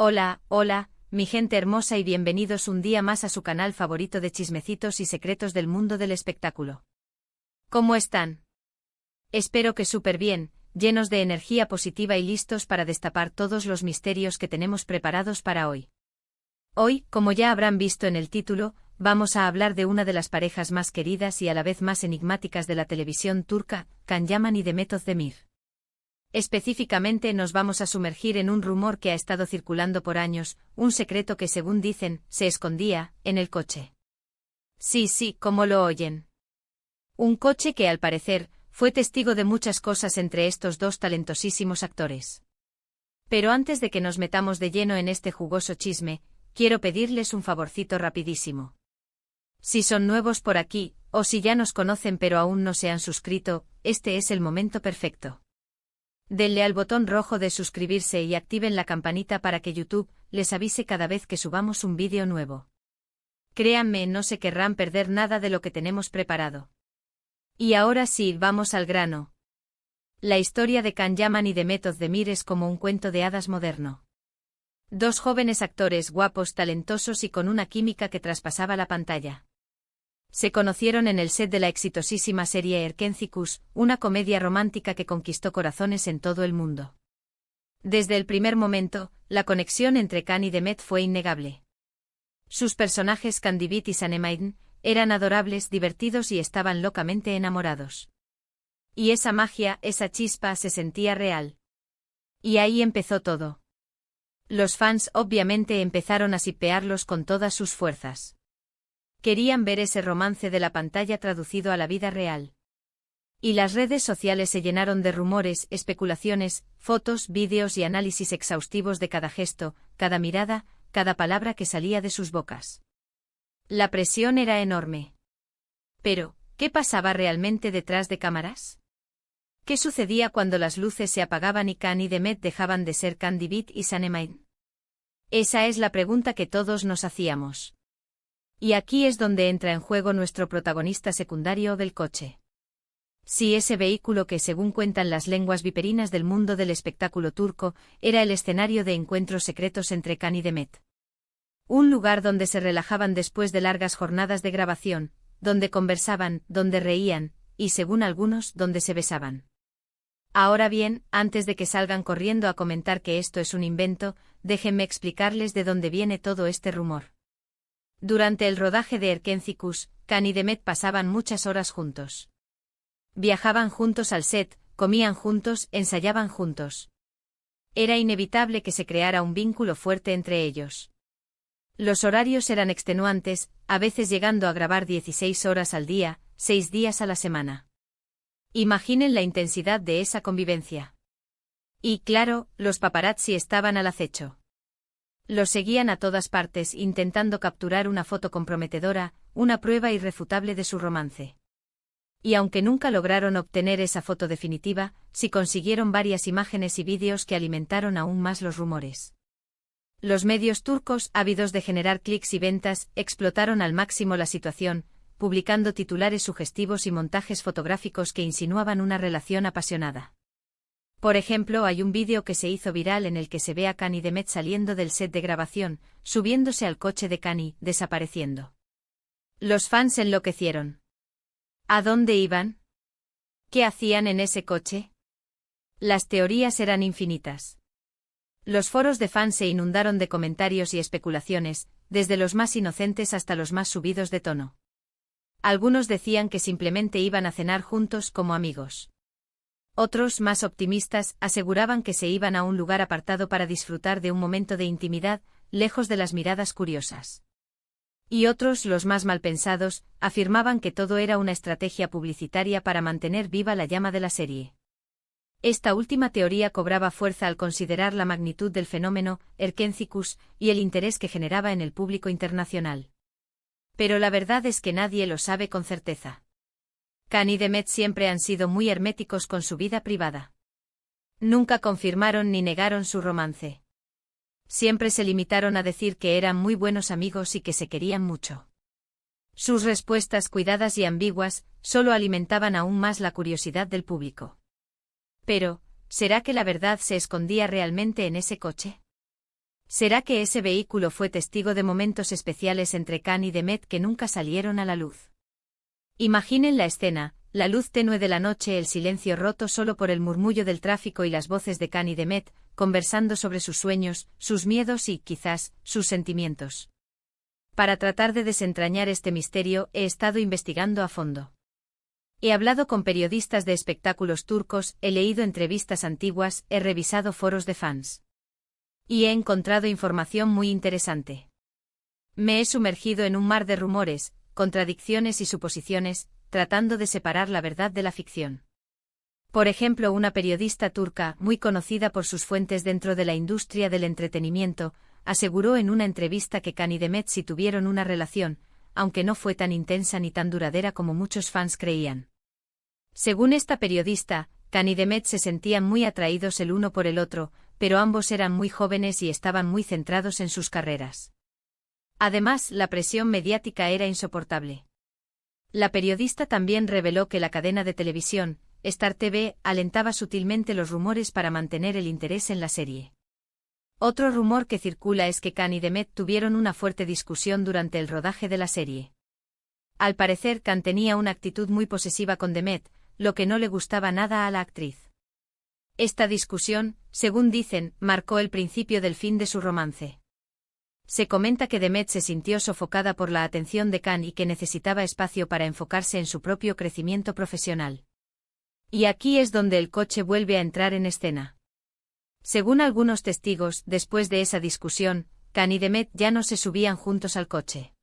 Hola, hola, mi gente hermosa y bienvenidos un día más a su canal favorito de chismecitos y secretos del mundo del espectáculo. ¿Cómo están? Espero que súper bien, llenos de energía positiva y listos para destapar todos los misterios que tenemos preparados para hoy. Hoy, como ya habrán visto en el título, vamos a hablar de una de las parejas más queridas y a la vez más enigmáticas de la televisión turca, Can Yaman y Demet Özdemir. Específicamente nos vamos a sumergir en un rumor que ha estado circulando por años, un secreto que según dicen, se escondía, en el coche. Sí, como lo oyen. Un coche que al parecer, fue testigo de muchas cosas entre estos dos talentosísimos actores. Pero antes de que nos metamos de lleno en este jugoso chisme, quiero pedirles un favorcito rapidísimo. Si son nuevos por aquí, o si ya nos conocen pero aún no se han suscrito, este es el momento perfecto. Denle al botón rojo de suscribirse y activen la campanita para que YouTube les avise cada vez que subamos un vídeo nuevo. Créanme, no se querrán perder nada de lo que tenemos preparado. Y ahora sí, vamos al grano. La historia de Can Yaman y Demet Özdemir es como un cuento de hadas moderno. Dos jóvenes actores guapos, talentosos y con una química que traspasaba la pantalla. Se conocieron en el set de la exitosísima serie Erkenci-Kuş, una comedia romántica que conquistó corazones en todo el mundo. Desde el primer momento, la conexión entre Can y Demet fue innegable. Sus personajes Candivit y Sanemeyn eran adorables, divertidos y estaban locamente enamorados. Y esa magia, esa chispa se sentía real. Y ahí empezó todo. Los fans obviamente empezaron a shippearlos con todas sus fuerzas. Querían ver ese romance de la pantalla traducido a la vida real. Y las redes sociales se llenaron de rumores, especulaciones, fotos, vídeos y análisis exhaustivos de cada gesto, cada mirada, cada palabra que salía de sus bocas. La presión era enorme. Pero, ¿qué pasaba realmente detrás de cámaras? ¿Qué sucedía cuando las luces se apagaban y Can y Demet dejaban de ser Candivit y Sanemeyn? Esa es la pregunta que todos nos hacíamos. Y aquí es donde entra en juego nuestro protagonista secundario del coche. Sí, ese vehículo que, según cuentan las lenguas viperinas del mundo del espectáculo turco, era el escenario de encuentros secretos entre Can y Demet. Un lugar donde se relajaban después de largas jornadas de grabación, donde conversaban, donde reían, y según algunos, donde se besaban. Ahora bien, antes de que salgan corriendo a comentar que esto es un invento, déjenme explicarles de dónde viene todo este rumor. Durante el rodaje de Erkenci-Kuş, Can y Demet pasaban muchas horas juntos. Viajaban juntos al set, comían juntos, ensayaban juntos. Era inevitable que se creara un vínculo fuerte entre ellos. Los horarios eran extenuantes, a veces llegando a grabar 16 horas al día, 6 días a la semana. Imaginen la intensidad de esa convivencia. Y claro, los paparazzi estaban al acecho. Los seguían a todas partes intentando capturar una foto comprometedora, una prueba irrefutable de su romance. Y aunque nunca lograron obtener esa foto definitiva, sí consiguieron varias imágenes y vídeos que alimentaron aún más los rumores. Los medios turcos, ávidos de generar clics y ventas, explotaron al máximo la situación, publicando titulares sugestivos y montajes fotográficos que insinuaban una relación apasionada. Por ejemplo, hay un vídeo que se hizo viral en el que se ve a Can y Demet saliendo del set de grabación, subiéndose al coche de Can y desapareciendo. Los fans enloquecieron. ¿A dónde iban? ¿Qué hacían en ese coche? Las teorías eran infinitas. Los foros de fans se inundaron de comentarios y especulaciones, desde los más inocentes hasta los más subidos de tono. Algunos decían que simplemente iban a cenar juntos como amigos. Otros, más optimistas, aseguraban que se iban a un lugar apartado para disfrutar de un momento de intimidad, lejos de las miradas curiosas. Y otros, los más malpensados, afirmaban que todo era una estrategia publicitaria para mantener viva la llama de la serie. Esta última teoría cobraba fuerza al considerar la magnitud del fenómeno Erkenci-Kuş y el interés que generaba en el público internacional. Pero la verdad es que nadie lo sabe con certeza. Can y Demet siempre han sido muy herméticos con su vida privada. Nunca confirmaron ni negaron su romance. Siempre se limitaron a decir que eran muy buenos amigos y que se querían mucho. Sus respuestas cuidadas y ambiguas solo alimentaban aún más la curiosidad del público. Pero, ¿será que la verdad se escondía realmente en ese coche? ¿Será que ese vehículo fue testigo de momentos especiales entre Khan y Demet que nunca salieron a la luz? Imaginen la escena, la luz tenue de la noche, el silencio roto solo por el murmullo del tráfico y las voces de Khan y Demet, conversando sobre sus sueños, sus miedos y, quizás, sus sentimientos. Para tratar de desentrañar este misterio, he estado investigando a fondo. He hablado con periodistas de espectáculos turcos, he leído entrevistas antiguas, he revisado foros de fans. Y he encontrado información muy interesante. Me he sumergido en un mar de rumores, contradicciones y suposiciones, tratando de separar la verdad de la ficción. Por ejemplo, una periodista turca, muy conocida por sus fuentes dentro de la industria del entretenimiento, aseguró en una entrevista que Khan y Demet sí tuvieron una relación, aunque no fue tan intensa ni tan duradera como muchos fans creían. Según esta periodista, Khan y Demet se sentían muy atraídos el uno por el otro, pero ambos eran muy jóvenes y estaban muy centrados en sus carreras. Además, la presión mediática era insoportable. La periodista también reveló que la cadena de televisión, Star TV, alentaba sutilmente los rumores para mantener el interés en la serie. Otro rumor que circula es que Khan y Demet tuvieron una fuerte discusión durante el rodaje de la serie. Al parecer, Khan tenía una actitud muy posesiva con Demet, lo que no le gustaba nada a la actriz. Esta discusión, según dicen, marcó el principio del fin de su romance. Se comenta que Demet se sintió sofocada por la atención de Khan y que necesitaba espacio para enfocarse en su propio crecimiento profesional. Y aquí es donde el coche vuelve a entrar en escena. Según algunos testigos, después de esa discusión, Khan y Demet ya no se subían juntos al coche.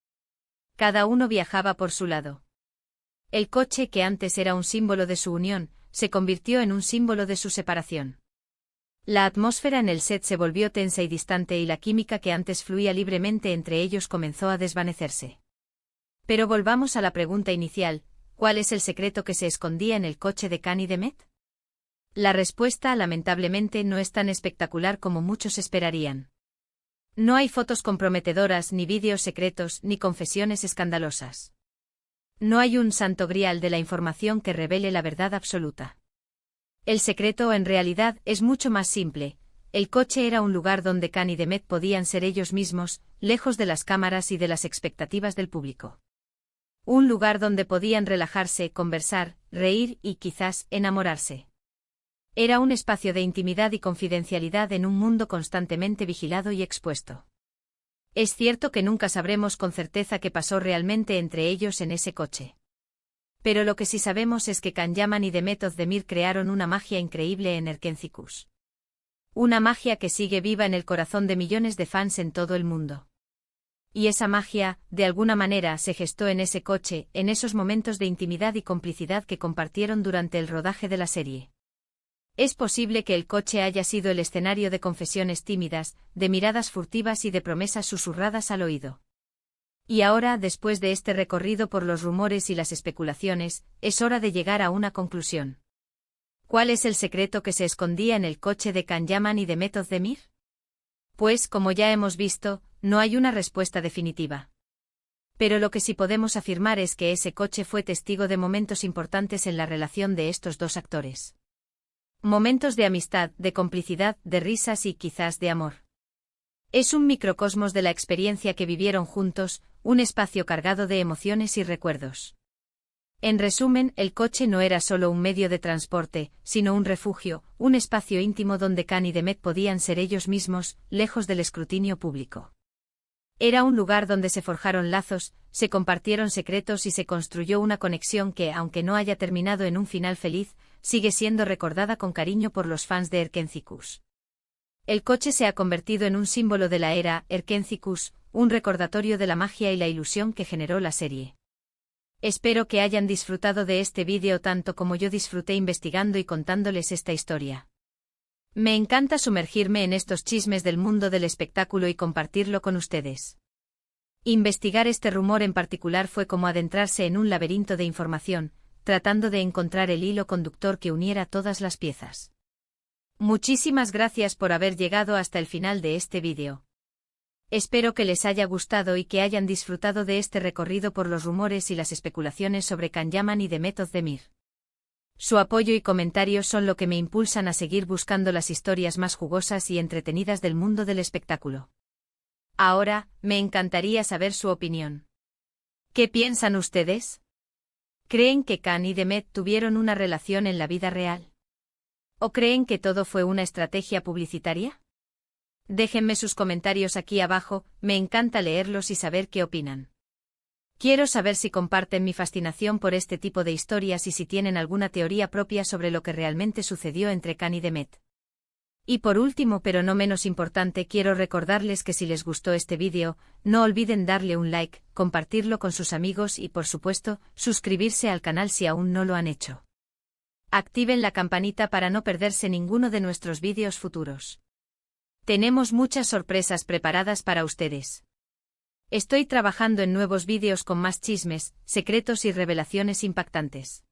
Cada uno viajaba por su lado. El coche, que antes era un símbolo de su unión, se convirtió en un símbolo de su separación. La atmósfera en el set se volvió tensa y distante y la química que antes fluía libremente entre ellos comenzó a desvanecerse. Pero volvamos a la pregunta inicial, ¿cuál es el secreto que se escondía en el coche de Khan y Demet? La respuesta, lamentablemente, no es tan espectacular como muchos esperarían. No hay fotos comprometedoras, ni vídeos secretos, ni confesiones escandalosas. No hay un santo grial de la información que revele la verdad absoluta. El secreto, en realidad, es mucho más simple. El coche era un lugar donde Khan y Demet podían ser ellos mismos, lejos de las cámaras y de las expectativas del público. Un lugar donde podían relajarse, conversar, reír y, quizás, enamorarse. Era un espacio de intimidad y confidencialidad en un mundo constantemente vigilado y expuesto. Es cierto que nunca sabremos con certeza qué pasó realmente entre ellos en ese coche. Pero lo que sí sabemos es que Can Yaman y Demet Özdemir crearon una magia increíble en Erkencikus. Una magia que sigue viva en el corazón de millones de fans en todo el mundo. Y esa magia, de alguna manera, se gestó en ese coche, en esos momentos de intimidad y complicidad que compartieron durante el rodaje de la serie. Es posible que el coche haya sido el escenario de confesiones tímidas, de miradas furtivas y de promesas susurradas al oído. Y ahora, después de este recorrido por los rumores y las especulaciones, es hora de llegar a una conclusión. ¿Cuál es el secreto que se escondía en el coche de Can Yaman y Demet Özdemir? Pues, como ya hemos visto, no hay una respuesta definitiva. Pero lo que sí podemos afirmar es que ese coche fue testigo de momentos importantes en la relación de estos dos actores. Momentos de amistad, de complicidad, de risas y quizás de amor. Es un microcosmos de la experiencia que vivieron juntos, un espacio cargado de emociones y recuerdos. En resumen, el coche no era solo un medio de transporte, sino un refugio, un espacio íntimo donde Can y Demet podían ser ellos mismos, lejos del escrutinio público. Era un lugar donde se forjaron lazos, se compartieron secretos y se construyó una conexión que, aunque no haya terminado en un final feliz, sigue siendo recordada con cariño por los fans de Erkencikus. El coche se ha convertido en un símbolo de la era Erkencikus, un recordatorio de la magia y la ilusión que generó la serie. Espero que hayan disfrutado de este vídeo tanto como yo disfruté investigando y contándoles esta historia. Me encanta sumergirme en estos chismes del mundo del espectáculo y compartirlo con ustedes. Investigar este rumor en particular fue como adentrarse en un laberinto de información, tratando de encontrar el hilo conductor que uniera todas las piezas. Muchísimas gracias por haber llegado hasta el final de este vídeo. Espero que les haya gustado y que hayan disfrutado de este recorrido por los rumores y las especulaciones sobre Can Yaman y Demet Özdemir. Su apoyo y comentarios son lo que me impulsan a seguir buscando las historias más jugosas y entretenidas del mundo del espectáculo. Ahora, me encantaría saber su opinión. ¿Qué piensan ustedes? ¿Creen que Khan y Demet tuvieron una relación en la vida real? ¿O creen que todo fue una estrategia publicitaria? Déjenme sus comentarios aquí abajo, me encanta leerlos y saber qué opinan. Quiero saber si comparten mi fascinación por este tipo de historias y si tienen alguna teoría propia sobre lo que realmente sucedió entre Khan y Demet. Y por último, pero no menos importante, quiero recordarles que si les gustó este vídeo, no olviden darle un like, compartirlo con sus amigos y, por supuesto, suscribirse al canal si aún no lo han hecho. Activen la campanita para no perderse ninguno de nuestros vídeos futuros. Tenemos muchas sorpresas preparadas para ustedes. Estoy trabajando en nuevos vídeos con más chismes, secretos y revelaciones impactantes.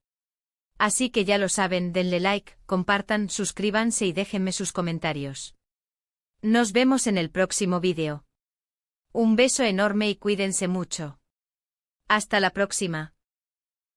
Así que ya lo saben, denle like, compartan, suscríbanse y déjenme sus comentarios. Nos vemos en el próximo vídeo. Un beso enorme y cuídense mucho. Hasta la próxima.